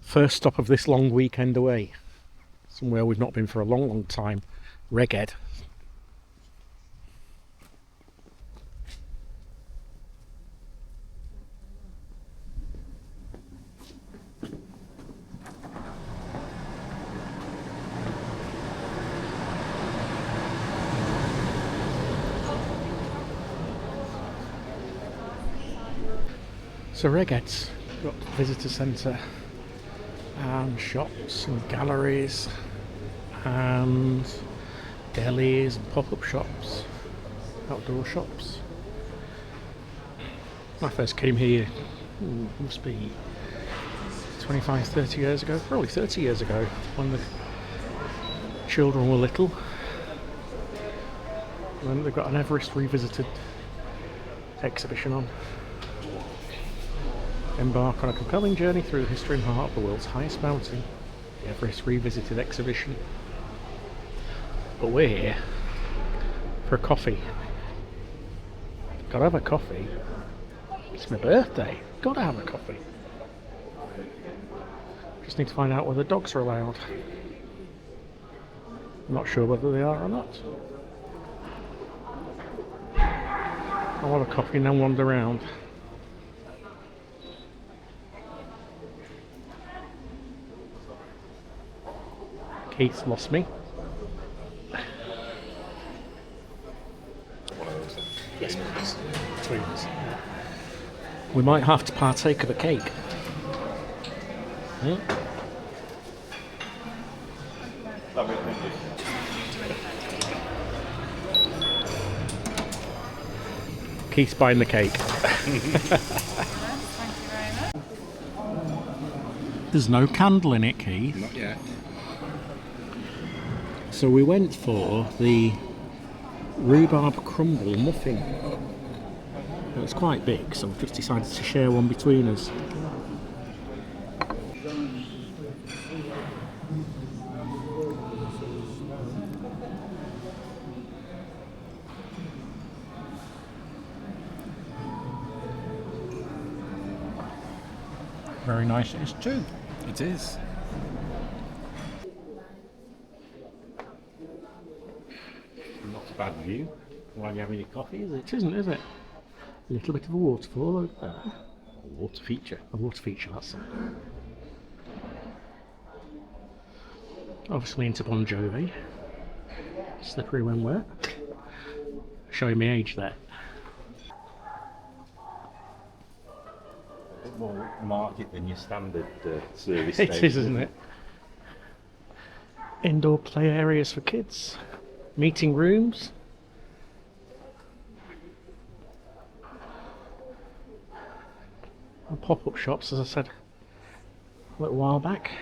First stop of this long weekend away. Somewhere we've not been for a long time. Reged. So Reged's got a visitor centre and shops and galleries and delis and pop-up shops, outdoor shops. When I first came here, must be 25-30 years ago, probably 30 years ago, when the children were little. And then they've got an Everest Revisited exhibition on. Embark on a compelling journey through the history and heart of the world's highest mountain, the Everest Revisited exhibition. But we're here for a coffee. Gotta have a coffee. It's my birthday. Gotta have a coffee. Just need to find out whether dogs are allowed. I'm not sure whether they are or not. I'll have a coffee and then wander around. Keith's lost me. Yes, please. Please. We might have to partake of a cake. Keith's buying the cake. There's no candle in it, Keith. Not yet. So we went for the rhubarb crumble muffin. It was quite big, so we just decided to share one between us. Very nice it is too. It is. Not a bad view while you're having your coffee, is it? It isn't, is it? A little bit of a waterfall over there. A water feature. A water feature, that's it. Obviously into Bon Jovi. Slippery when wet. Showing me age there. A bit more market than your standard service It station. is, isn't it? Indoor play areas for kids. Meeting rooms. And pop-up shops, as I said a little while back.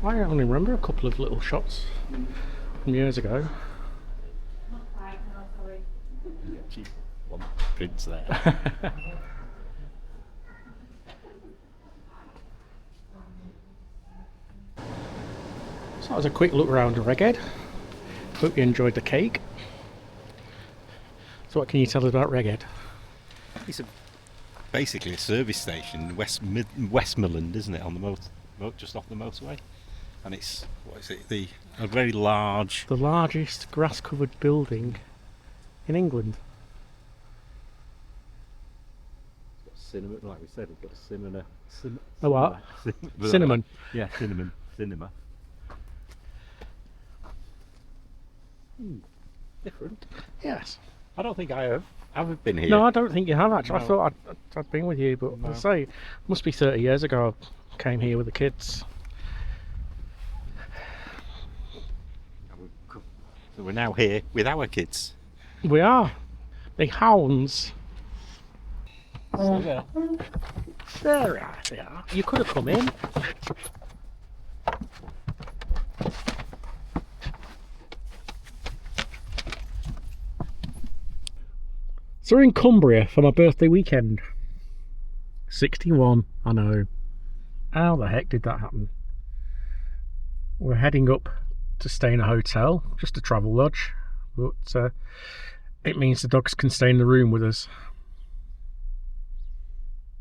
I only remember a couple of little shops from years ago. Cheap one prints there. So that was a quick look around Reged. Hope you enjoyed the cake. So what can you tell us about Reged? It's basically a service station, Westmoreland, isn't it? On the just off the motorway, and it's a very large. The largest grass-covered building in England. It's got cinnamon, like we said, it's got a cinema. A what? Cinnamon. Yeah, cinema. Different. Yes. I don't think I have. Haven't been here. No, I don't think you have actually. No. I thought I'd been with you, but No. I say, it must be 30 years ago I came here with the kids. So we're now here with our kids. We are. The hounds. Yeah. There they are. You could have come in. So we're in Cumbria for my birthday weekend. 61, I know. How the heck did that happen? We're heading up to stay in a hotel, just a travel lodge, but it means the dogs can stay in the room with us.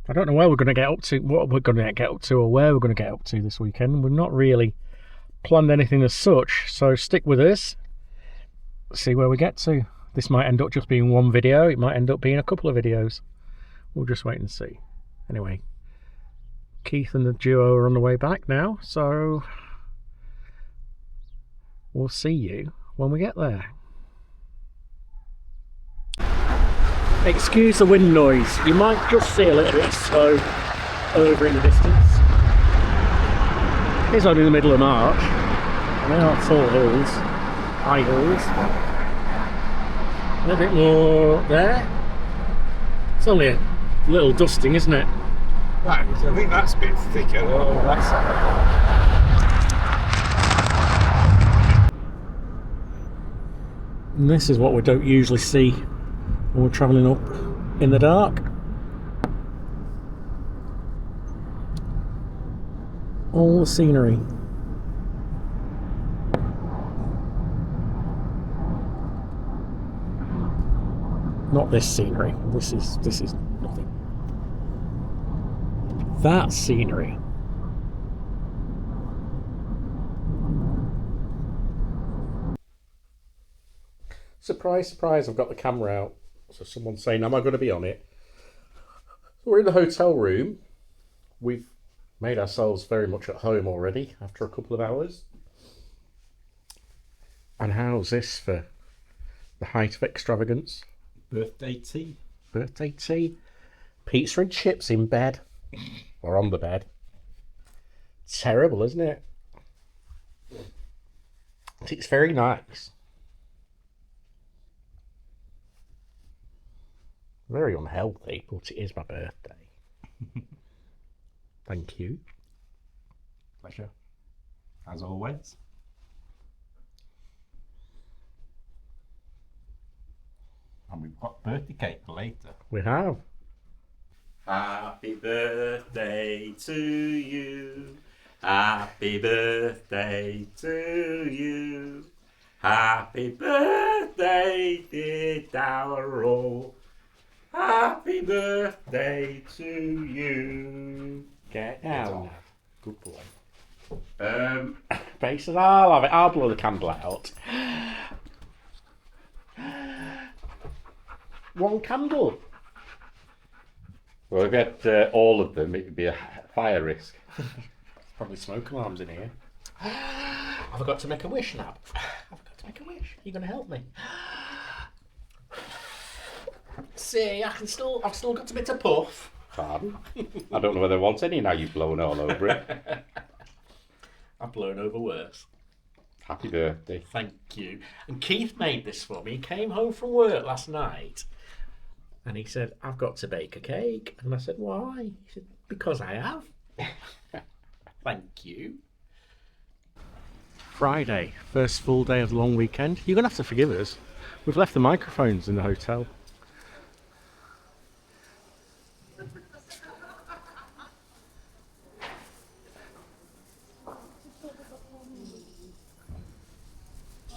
I don't know where we're going to get up to, what we're going to get up to, or where we're going to get up to this weekend. We've not really planned anything as such, so stick with us. See where we get to. This might end up just being one video, it might end up being a couple of videos. We'll just wait and see. Anyway, Keith and the duo are on the way back now, so we'll see you when we get there. Excuse the wind noise, you might just see a little bit of snow over in the distance. It's only the middle of March, and there are tall hills, high hills. A little bit more there. It's only a little dusting, isn't it? Right, I think that's a bit thicker. Oh, that's... And this is what we don't usually see when we're travelling up in the dark. All the scenery. Not this scenery. This is nothing. That scenery. Surprise, surprise, I've got the camera out. So someone's saying, am I going to be on it? So we're in the hotel room. We've made ourselves very much at home already after a couple of hours. And how's this for the height of extravagance? Birthday tea. Birthday tea. Pizza and chips in bed. Or on the bed. Terrible, isn't it? It's very nice. Very unhealthy, but it is my birthday. Thank you. Pleasure. As always. And we've got birthday cake for later. We have. Happy birthday to you. Happy birthday to you. Happy birthday, dear Daryl. Happy birthday to you. Get down. Good boy. Base says, I'll have it. I'll blow the candle out. One candle. Well, if we had all of them, it would be a fire risk. Probably smoke alarms in here. I forgot to make a wish now. I forgot to make a wish. Are you going to help me? See, I've still got a bit of puff. Pardon? I don't know whether I want any now you've blown all over it. I've blown over worse. Happy birthday. Thank you. And Keith made this for me. He came home from work last night and he said, I've got to bake a cake. And I said, why? He said, because I have. Thank you. Friday, first full day of the long weekend. You're going to have to forgive us. We've left the microphones in the hotel.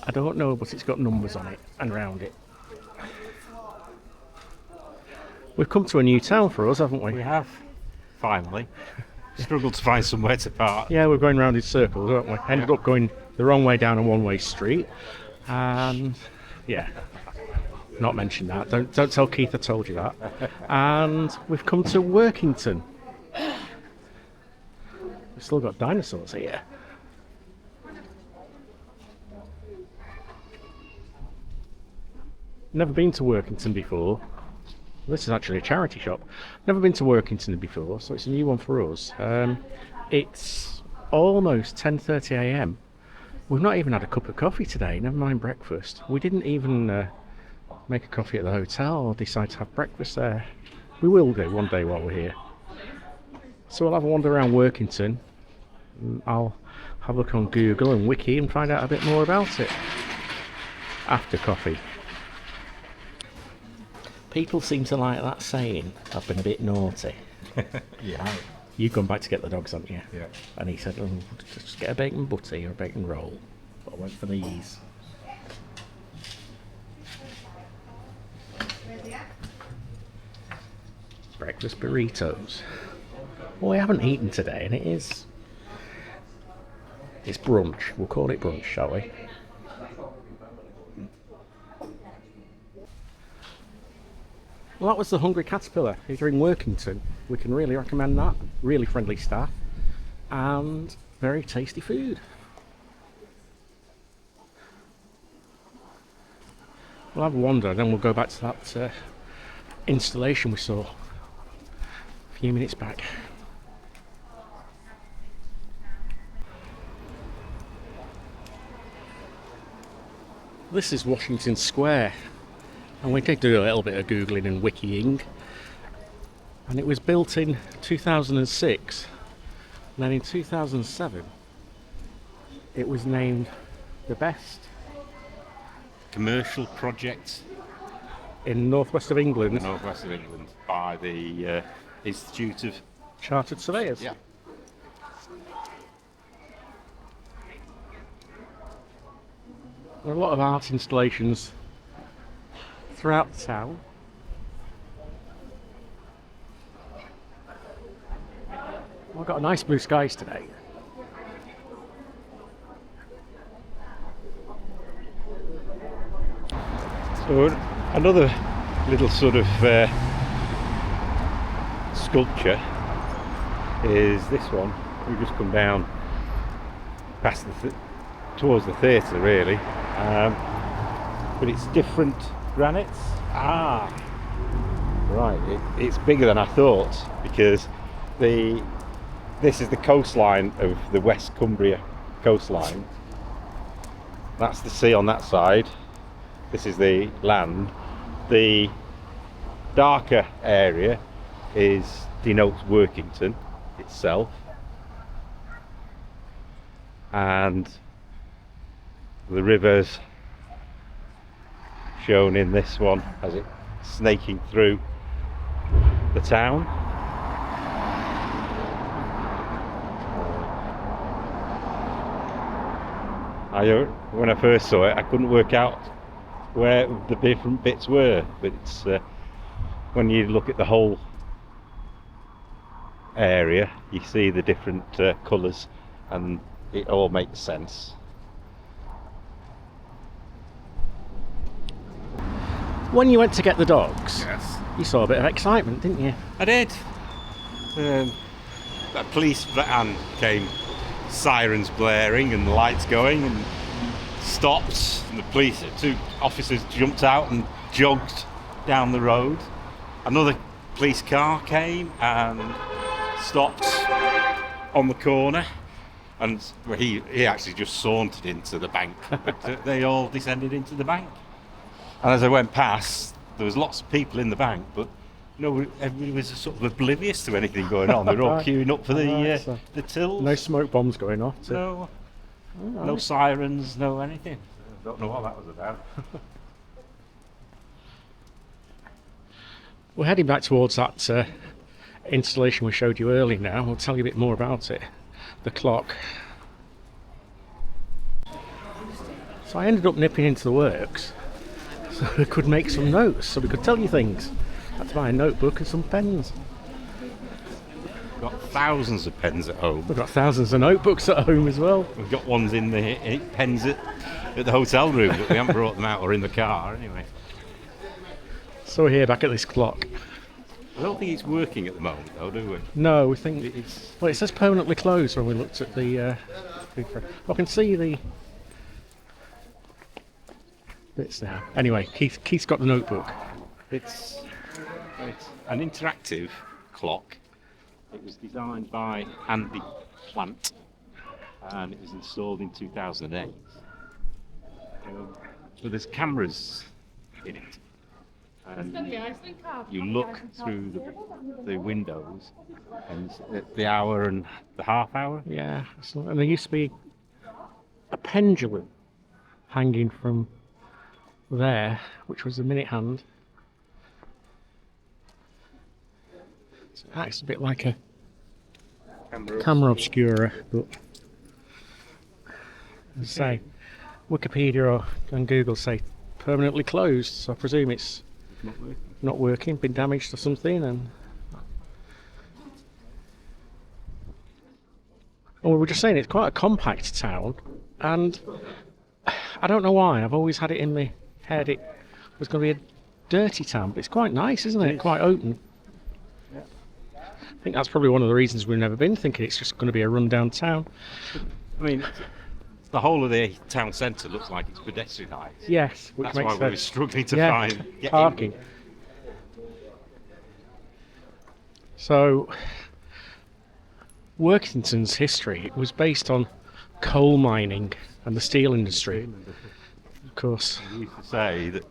I don't know, but it's got numbers on it and around it. We've come to a new town for us, haven't we? We have. Finally. Struggled to find somewhere to park. Yeah, we're going round in circles, aren't we? Ended up going the wrong way down a one-way street. And, yeah, not mention that. Don't tell Keith I told you that. And we've come to Workington. We've still got dinosaurs here. Never been to Workington before. This is actually a charity shop. Never been to Workington before, so it's a new one for us. It's almost 10:30 a.m. We've not even had a cup of coffee today, never mind breakfast. We didn't even make a coffee at the hotel or decide to have breakfast there. We will do one day while we're here. So we'll have a wander around Workington. I'll have a look on Google and Wiki and find out a bit more about it after coffee. People seem to like that saying, I've been a bit naughty. Yeah. You've gone back to get the dogs, haven't you? Yeah. And he said, oh, just get a bacon butty or a bacon roll. I went for these. Breakfast burritos. Well, we haven't eaten today, and it's brunch. We'll call it brunch, shall we? Well, that was the Hungry Caterpillar. If you're in Workington, we can really recommend that. Really friendly staff and very tasty food. We'll have a wander, and then we'll go back to that installation we saw a few minutes back. This is Washington Square, and we did do a little bit of googling and wikiing, and it was built in 2006, and then in 2007 it was named the best Commercial project in northwest of England, northwest of England by the Institute of Chartered Surveyors. Yeah. There are a lot of art installations throughout the town. We've got nice blue skies today. So another little sort of sculpture is this one. We just come down past towards the theatre, really, but it's different granites. Right, it's bigger than I thought, because this is the coastline of the West Cumbria coastline. That's the sea on that side. This is the land. The darker area denotes Workington itself, and the river's shown in this one as it snaking through the town. When I first saw it, I couldn't work out where the different bits were, but it's when you look at the whole area, you see the different colours, and it all makes sense. When you went to get the dogs, Yes, you saw a bit of excitement, didn't you? I did. A police van came, sirens blaring and the lights going, and stopped. And the two officers jumped out and jogged down the road. Another police car came and stopped on the corner, and he actually just sauntered into the bank. But they all descended into the bank. And as I went past, there was lots of people in the bank, but everybody was sort of oblivious to anything going on. They were all queuing up for the tills. No smoke bombs going off. No sirens, no anything. I don't know what that was about. We're heading back towards that installation we showed you earlier now. We'll tell you a bit more about it. The clock. So I ended up nipping into the works so we could make some notes, so we could tell you things. I had to buy a notebook and some pens. We've got thousands of pens at home. We've got thousands of notebooks at home as well. We've got ones in the pens at the hotel room, but we haven't brought them out, or in the car anyway. So we're here back at this clock. I don't think it's working at the moment, though, do we? No, we think well, it says permanently closed when we looked at the. I can see the bits now. Anyway, Keith's got the notebook. It's an interactive clock. It was designed by Andy Plant, and it was installed in 2008. So there's cameras in it, and you look through the windows, and it's the hour and the half hour. Yeah, and there used to be a pendulum hanging from there, which was the minute hand. So it acts a bit like a camera obscurer, but as I say, Wikipedia and Google say permanently closed, so I presume it's not working, been damaged or something. And we were just saying it's quite a compact town, and I don't know why. I've always had it in my head it was going to be a dirty town, but it's quite nice, isn't it? Quite open. I think that's probably one of the reasons we've never been, thinking it's just going to be a run-down town. I mean, the whole of the town centre looks like it's pedestrianised. Yes, which That's makes why sense. we were struggling to Yeah, find parking. So, Workington's history was based on coal mining and the steel industry. Of course. We used to say that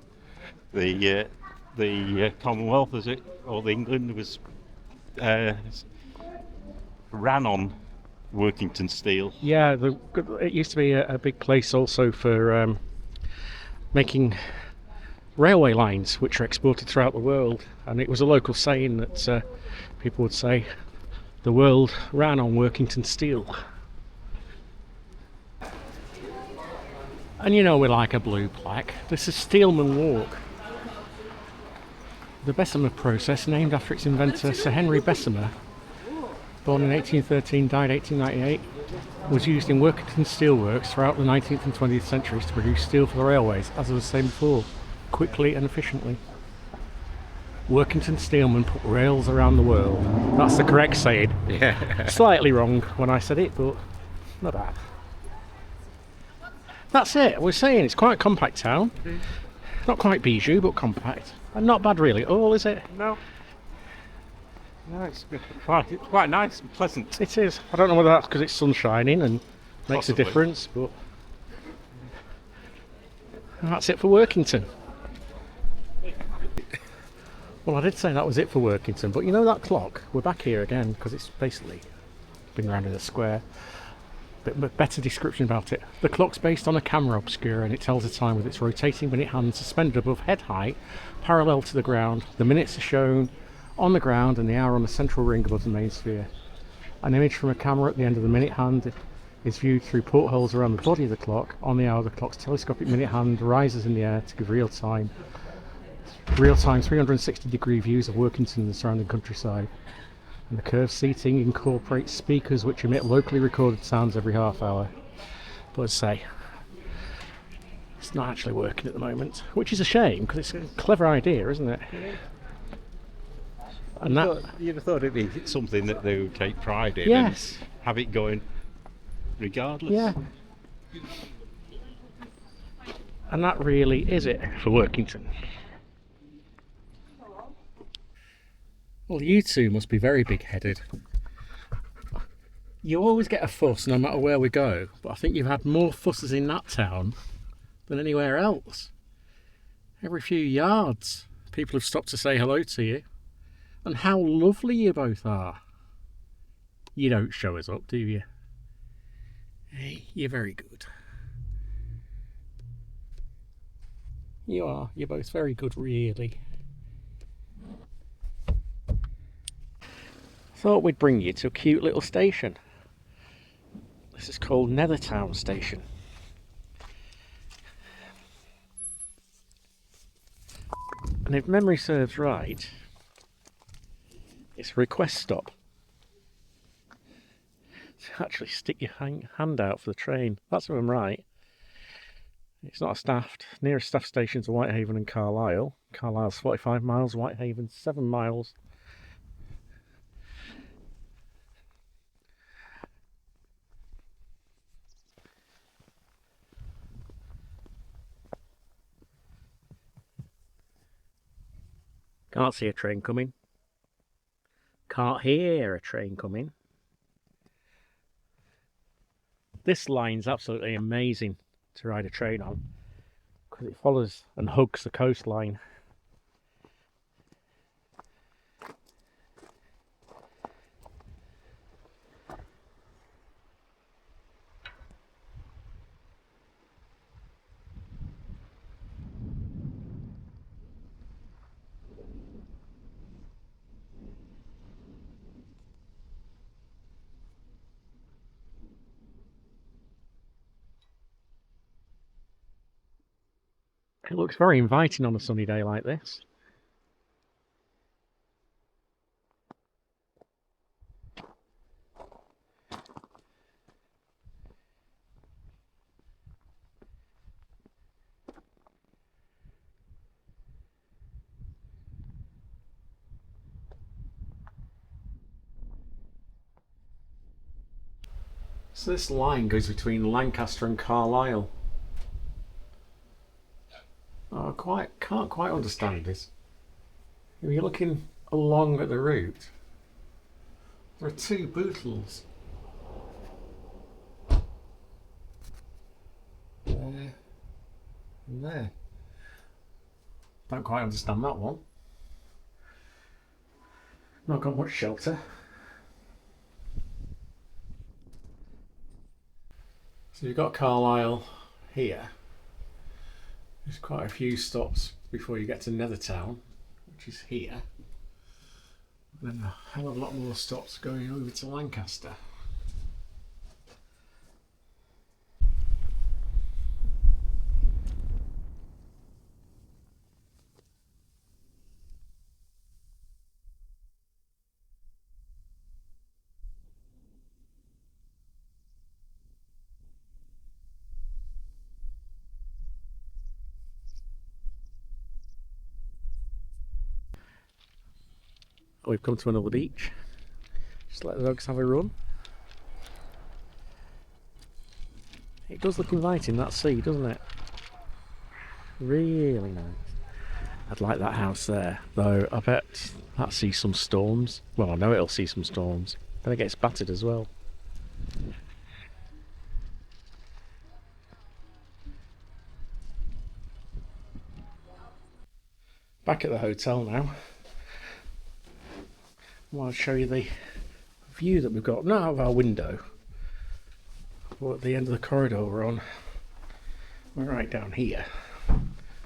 the Commonwealth, as it, or England, was ran on Workington steel. Yeah, it used to be a big place also for making railway lines, which are exported throughout the world. And it was a local saying that people would say, the world ran on Workington steel. And you know we like a blue plaque. This is Steelman Walk. The Bessemer process, named after its inventor Sir Henry Bessemer, born in 1813, died 1898, was used in Workington steelworks throughout the 19th and 20th centuries to produce steel for the railways, as I was saying before, quickly and efficiently. Workington steelmen put rails around the world. That's the correct saying. Yeah. Slightly wrong when I said it, but not bad. That's it. We're saying it's quite a compact town. Not quite bijou, but compact. And not bad really at all, is it? No. No, it's quite nice and pleasant. It is. I don't know whether that's because it's sun shining and makes Possibly. a difference, but that's it for Workington. Well, I did say that was it for Workington, but you know that clock? We're back here again because it's basically been round in a square. But better description about it. The clock's based on a camera obscura and it tells the time with its rotating minute hand suspended above head height, parallel to the ground. The minutes are shown on the ground and the hour on the central ring above the main sphere. An image from a camera at the end of the minute hand is viewed through portholes around the body of the clock. On the hour, the clock's telescopic minute hand rises in the air to give real-time 360-degree views of Workington and the surrounding countryside. And the curved seating incorporates speakers which emit locally recorded sounds every half hour. But as I say, it's not actually working at the moment, which is a shame because it's a clever idea, isn't it? And You'd have thought it'd be something that they would take pride in. yes, And have it going regardless. yeah. And that really is it for Workington. Well, you two must be very big-headed. You always get a fuss no matter where we go, but I think you've had more fusses in that town than anywhere else. Every few yards, people have stopped to say hello to you. And how lovely you both are. You don't show us up, do you? Hey, you're very good. You are. You're both very good, really. Thought we'd bring you to a cute little station. This is called Nethertown Station. And if memory serves right, it's a request stop. To actually stick your hand out for the train. That's if I'm right. It's not a staffed. Nearest staff stations are Whitehaven and Carlisle. Carlisle's 45 miles, Whitehaven's 7 miles. Can't see a train coming. Can't hear a train coming. This line's absolutely amazing to ride a train on because it follows and hugs the coastline. It looks very inviting on a sunny day like this. So this line goes between Lancaster and Carlisle. Oh, can't quite understand this. If you're looking along at the route, there are two bootles. There and there. Don't quite understand that one. Not got much shelter. So you've got Carlisle here. There's quite a few stops before you get to Nethertown, which is here. And then a hell of a lot more stops going over to Lancaster. We've come to another beach. Just let the dogs have a run. It does look inviting, that sea, doesn't it? Really nice. I'd like that house there, though I bet that sees some storms. Well, I know it'll see some storms. Then it gets battered as well. Back at the hotel now. Well, I'll show you the view that we've got, not out of our window, but at the end of the corridor we're on. We're right down here,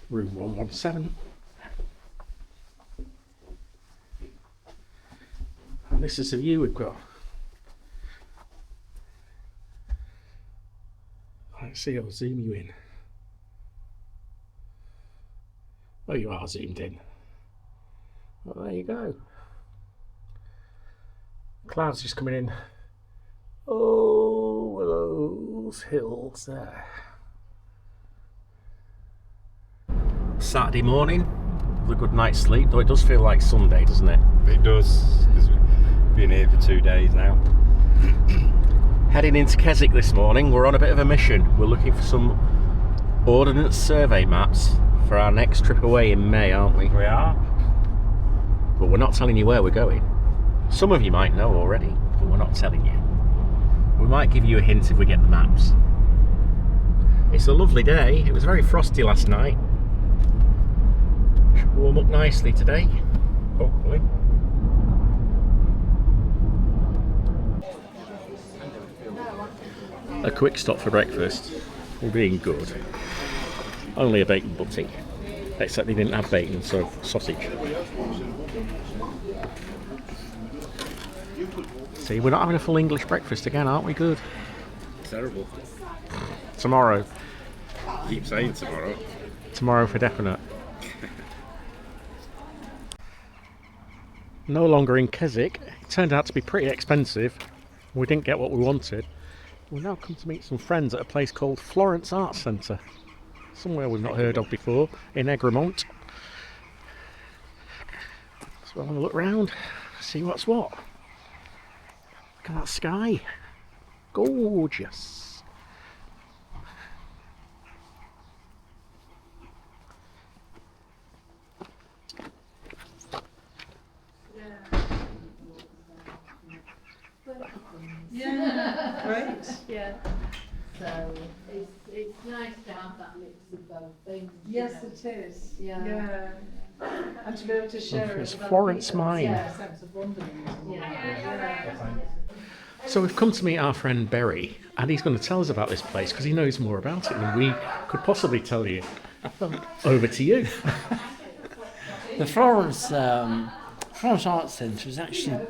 room 117. And this is the view we've got. Let's see, I'll zoom you in. Oh, you are zoomed in. Well, there you go. Clouds just coming in over those hills there. Saturday morning with a good night's sleep, though it does feel like Sunday, doesn't it? It does, because we've been here for 2 days now. Heading into Keswick this morning, we're on a bit of a mission. We're looking for some Ordnance Survey maps for our next trip away in May, aren't we? We are. But we're not telling you where we're going. Some of you might know already, but we're not telling you. We might give you a hint if we get the maps. It's a lovely day. It was very frosty last night. Should warm up nicely today, hopefully. A quick stop for breakfast. We're being good. Only a bacon butty, except they didn't have bacon, so sausage. See, we're not having a full English breakfast again, aren't we? Good. Terrible. Tomorrow. Keep saying tomorrow. Tomorrow for definite. No longer in Keswick. It turned out to be pretty expensive. We didn't get what we wanted. We've now come to meet some friends at a place called Florence Arts Centre. Somewhere we've not heard of before, in Egremont. So we'll have a look round, see what's what. Look at that sky. Gorgeous. Yeah, great. Yeah. So it's nice to have that mix of both things. Yes, you know. it is. Yeah. And to be able to share it It's with other Florence people, Mine. yeah, a sense of wonderment. Yeah. So we've come to meet our friend Berry, and he's going to tell us about this place because he knows more about it than we could possibly tell you. Over to you. The Florence Arts Centre is actually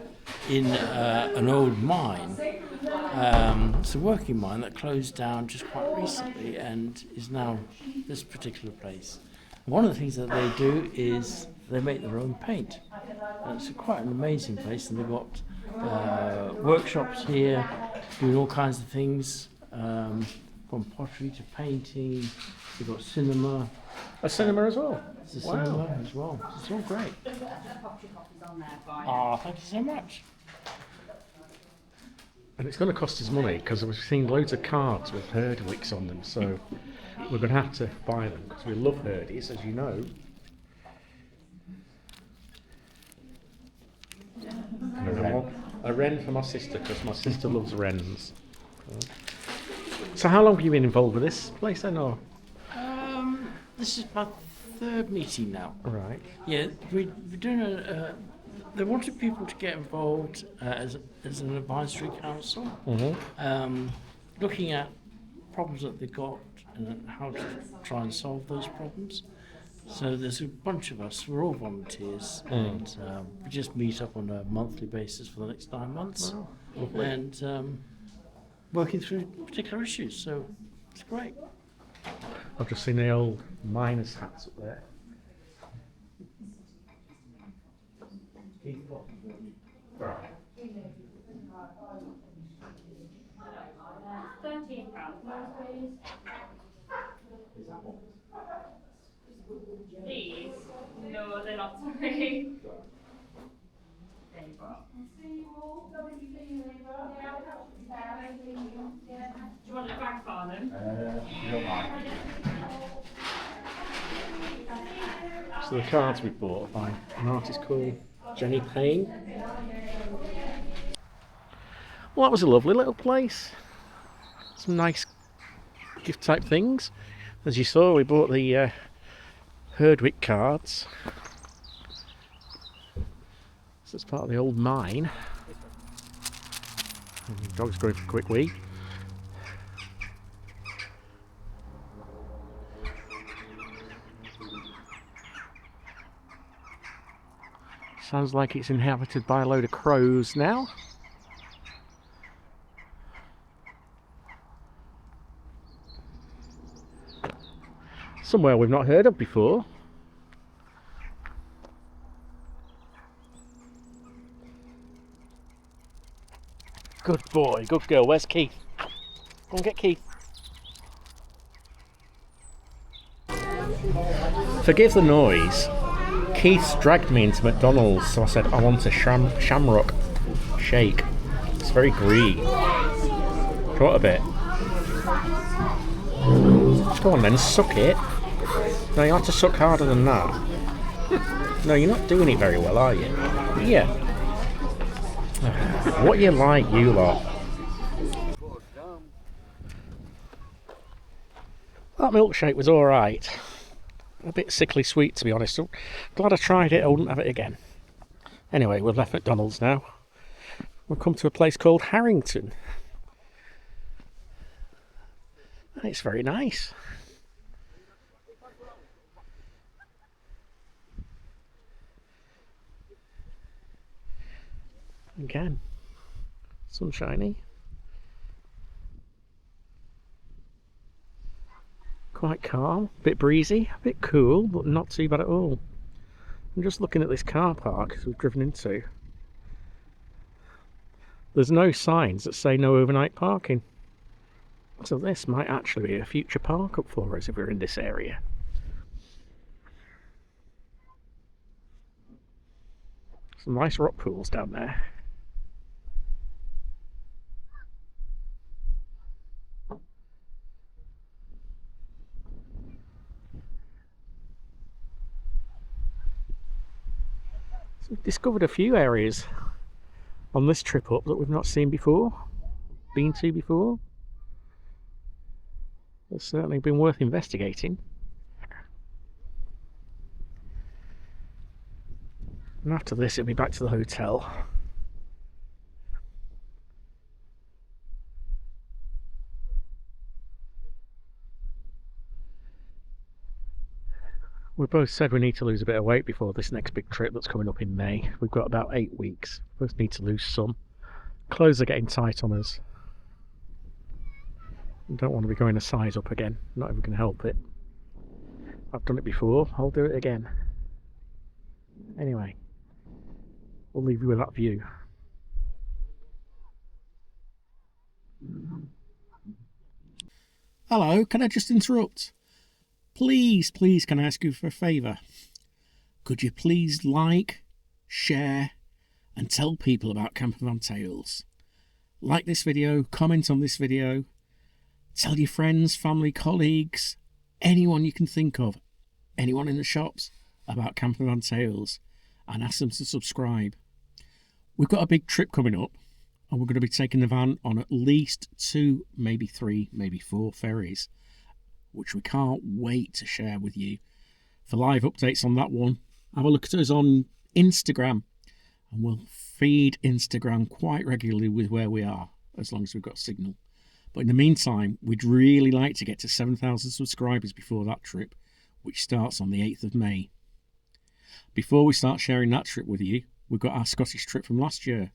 in an old mine. It's a working mine that closed down just quite recently and is now this particular place. One of the things that they do is they make their own paint. And it's quite an amazing place, and they've got workshops here doing all kinds of things, from pottery to painting. They've got cinema. A cinema as well. There's a cinema as well. It's all great. Oh, thank you so much. And it's going to cost us money because we've seen loads of cards with Herdwicks on them, so we're going to have to buy them because we love Herdies, as you know. And I want a wren for my sister because my sister loves wrens. So how long have you been involved with this place then, or? This is my third meeting now. Right. Yeah, we're doing they wanted people to get involved as an advisory council, looking at problems that they got and how to try and solve those problems. So there's a bunch of us, we're all volunteers, and we just meet up on a monthly basis for the next 9 months, and working through particular issues, so it's great. I've just seen the old miners' hats up there. These? No, they're not, sorry. Do you want a bag for them? So the cards we bought by an artist called Jenny Payne. Well, that was a lovely little place. Some nice gift type things. As you saw, we bought the Herdwick cards. So it's part of the old mine. And the dog's going for a quick wee. Sounds like it's inhabited by a load of crows now. Somewhere we've not heard of before. Good boy, good girl. Where's Keith? Go and get Keith. Forgive the noise. Keith's dragged me into McDonald's, so I said I want a shamrock shake. It's very green. Do you want a bit? Go on then, suck it. No, you have to suck harder than that. No, you're not doing it very well, are you? Yeah. What you like, you lot. That milkshake was alright. A bit sickly sweet, to be honest. So glad I tried it, I wouldn't have it again. Anyway, we've left McDonald's now. We've come to a place called Harrington. And it's very nice. Again, sunshiny. Quite calm, a bit breezy, a bit cool, but not too bad at all. I'm just looking at this car park we've driven into. There's no signs that say no overnight parking. So this might actually be a future park up for us if we're in this area. Some nice rock pools down there. So we've discovered a few areas on this trip up that we've not seen before, been to before. It's certainly been worth investigating. And after this, it'll be back to the hotel. We both said we need to lose a bit of weight before this next big trip that's coming up in May. We've got about 8 weeks. Both need to lose some. Clothes are getting tight on us. We don't want to be going a size up again. Not if we can help it. I've done it before, I'll do it again. Anyway, we'll leave you with that view. Hello, can I just interrupt? Please, can I ask you for a favour? Could you please like, share, and tell people about Campervan Tales? Like this video, comment on this video, tell your friends, family, colleagues, anyone you can think of, anyone in the shops about Campervan Tales, and ask them to subscribe. We've got a big trip coming up, and we're going to be taking the van on at least 2, maybe 3, maybe 4 ferries, which we can't wait to share with you. For live updates on that one, have a look at us on Instagram, and we'll feed Instagram quite regularly with where we are, as long as we've got signal. But in the meantime, we'd really like to get to 7,000 subscribers before that trip, which starts on the 8th of May. Before we start sharing that trip with you, we've got our Scottish trip from last year.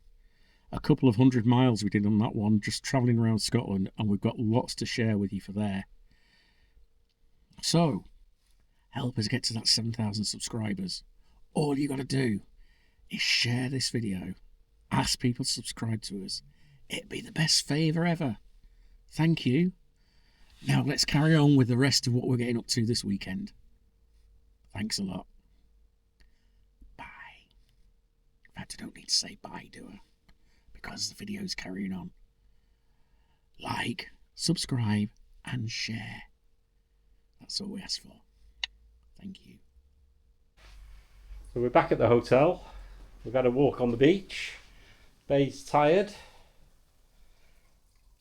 A couple of 100 miles we did on that one, just travelling around Scotland, and we've got lots to share with you for there. So, help us get to that 7,000 subscribers. All you got to do is share this video, ask people to subscribe to us. It'd be the best favour ever. Thank you. Now let's carry on with the rest of what we're getting up to this weekend. Thanks a lot. Bye. In fact, I don't need to say bye, do I? Because the video's carrying on. Like, subscribe, and share. That's all we ask for. Thank you. So we're back at the hotel. We've had a walk on the beach. Bay's tired.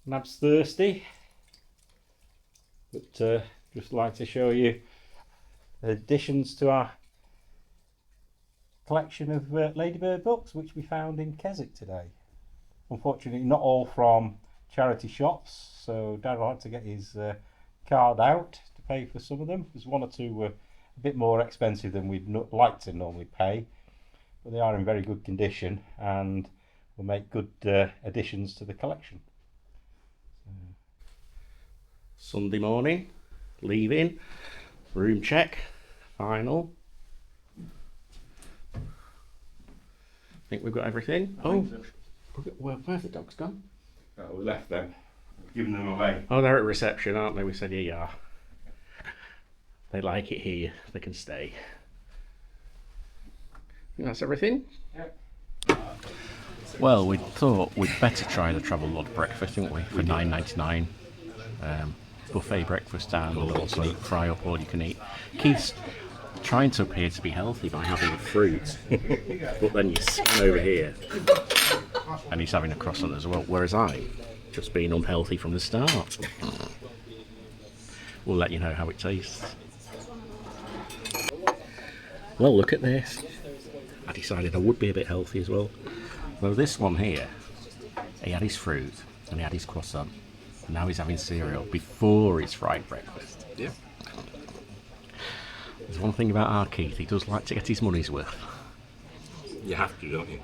Nab's thirsty. But just like to show you the additions to our collection of Ladybird books, which we found in Keswick today. Unfortunately, not all from charity shops, so Daryl had to get his card out to pay for some of them. There's 1 or 2 were a bit more expensive than we'd like to normally pay, but they are in very good condition and will make good additions to the collection. Sunday morning, leaving, room check, final. I think we've got everything. Oh, where's the dogs gone? Oh, we left them. We've given them away. Oh, they're at reception, aren't they? We said, here you are. They like it here. They can stay. I think that's everything. Yep. Well, we thought we'd better try the Travel Lodge breakfast, didn't we? For $9.99. Buffet breakfast, and we'll also fry up all you can eat. Keith's trying to appear to be healthy by having fruit, but then you scan over here and he's having a croissant as well, whereas I'm just being unhealthy from the start. We'll let you know how it tastes. Well, look at this. I decided I would be a bit healthy as well. Well, this one here, he had his fruit and he had his croissant. Now he's having cereal before his fried breakfast. Yeah. There's one thing about our Keith, he does like to get his money's worth. You have to, don't you?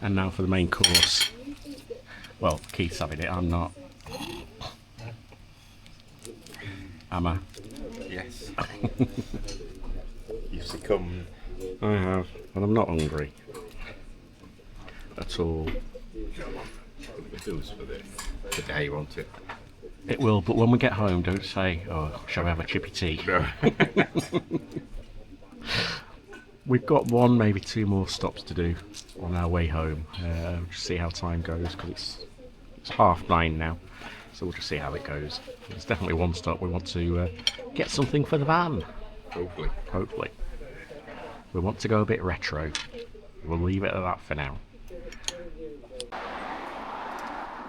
And now for the main course. Well, Keith's having it, I'm not. Am I? Yes. You've succumbed. I have, and I'm not hungry. At all. It was for the day, won't it? It will, but when we get home, don't say, oh, shall we have a chippy tea? No. We've got 1, maybe 2 more stops to do on our way home. Just see how time goes, because it's 9:30 now, so we'll just see how it goes. There's definitely 1 stop. We want to get something for the van. Hopefully. We want to go a bit retro. We'll leave it at that for now.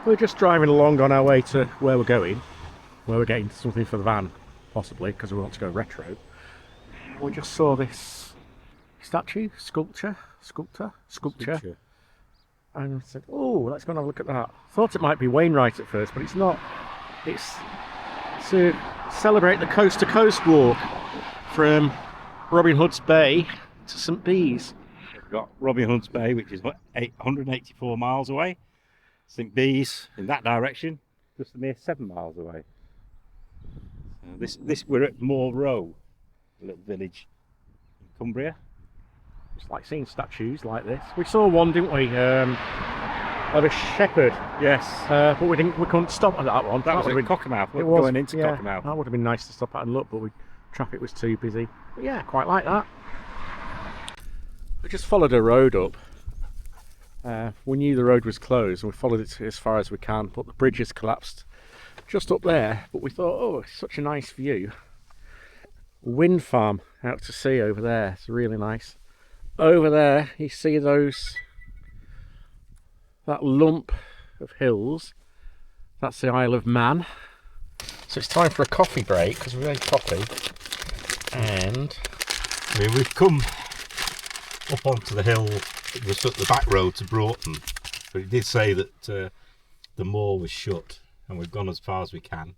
We're just driving along on our way to where we're going, where we're getting something for the van, possibly, because we want to go retro. We just saw this sculpture, and I said, oh, let's go and have a look at that. Thought it might be Wainwright at first, but it's not. It's to celebrate the coast to coast walk from Robin Hood's Bay to St Bees. We've got Robin Hood's Bay, which is 184 miles away, St Bees in that direction, just a mere 7 miles away. This we're at Moor Row, a little village in Cumbria. It's like seeing statues like this. We saw one, didn't we? Of a shepherd. Yes. But we couldn't stop at that one. That was would've at Cockermouth. It was Going into yeah, Cockermouth. That would have been nice to stop at and look, but traffic was too busy. But yeah, quite like that. We just followed a road up. We knew the road was closed and we followed it as far as we can, but the bridge has collapsed just up there. But we thought, oh, it's such a nice view. Wind farm out to sea over there. It's really nice. Over there, you see that lump of hills. That's the Isle of Man. So it's time for a coffee break because we've had coffee. And I mean, we've come up onto the hill, the back road to Broughton, but it did say that the moor was shut, and we've gone as far as we can,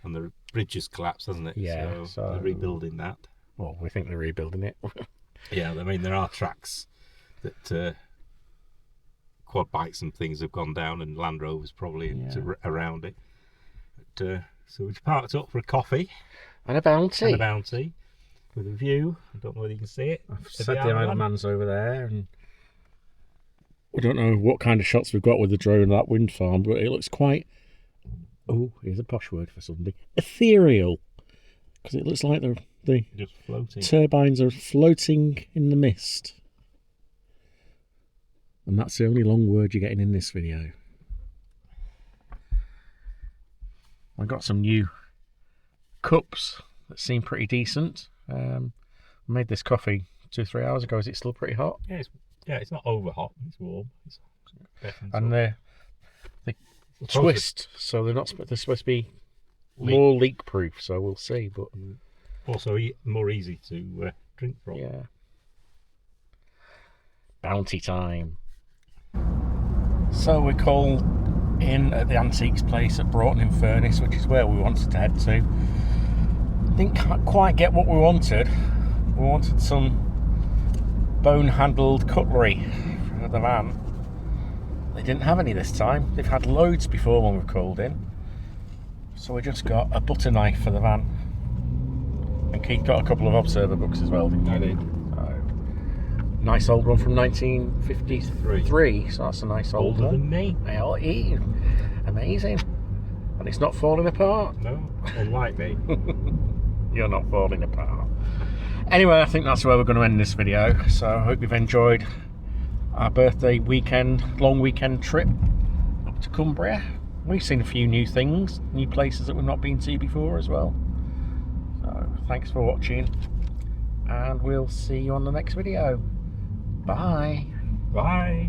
and the bridge has collapsed, hasn't it? Yeah, so they're rebuilding that. Well, we think they're rebuilding it. Yeah, I mean, there are tracks that quad bikes and things have gone down, and Land Rovers probably around it. But, so we've parked up for a coffee And a bounty. With a view. I don't know whether you can see it. I've said the Isle of Man's over there, and we don't know what kind of shots we've got with the drone and that wind farm, but it looks quite, oh, here's a posh word for something, ethereal, because it looks like the just floating. Turbines are floating in the mist. And that's the only long word you're getting in this video. I got some new cups that seem pretty decent. I made this coffee 2 or 3 hours ago. Is it still pretty hot? Yeah, it's not over hot. It's warm. And they twist, so they're supposed to be more leak proof. So we'll see. But also more easy to drink from. Yeah. Bounty time. So we call in at the antiques place at Broughton in Furness, which is where we wanted to head to. Didn't quite get what we wanted. We wanted some bone-handled cutlery for the van. They didn't have any this time. They've had loads before when we've called in. So we just got a butter knife for the van. And Keith got a couple of observer books as well, didn't you? I did. Nice old one from 1953, so that's a nice old Older one. than me. Amazing. And it's not falling apart. No, unlike me. You're not falling apart. Anyway, I think that's where we're going to end this video. So I hope you've enjoyed our birthday weekend, long weekend trip up to Cumbria. We've seen a few new things, new places that we've not been to before as well. So thanks for watching, and we'll see you on the next video. Bye. Bye.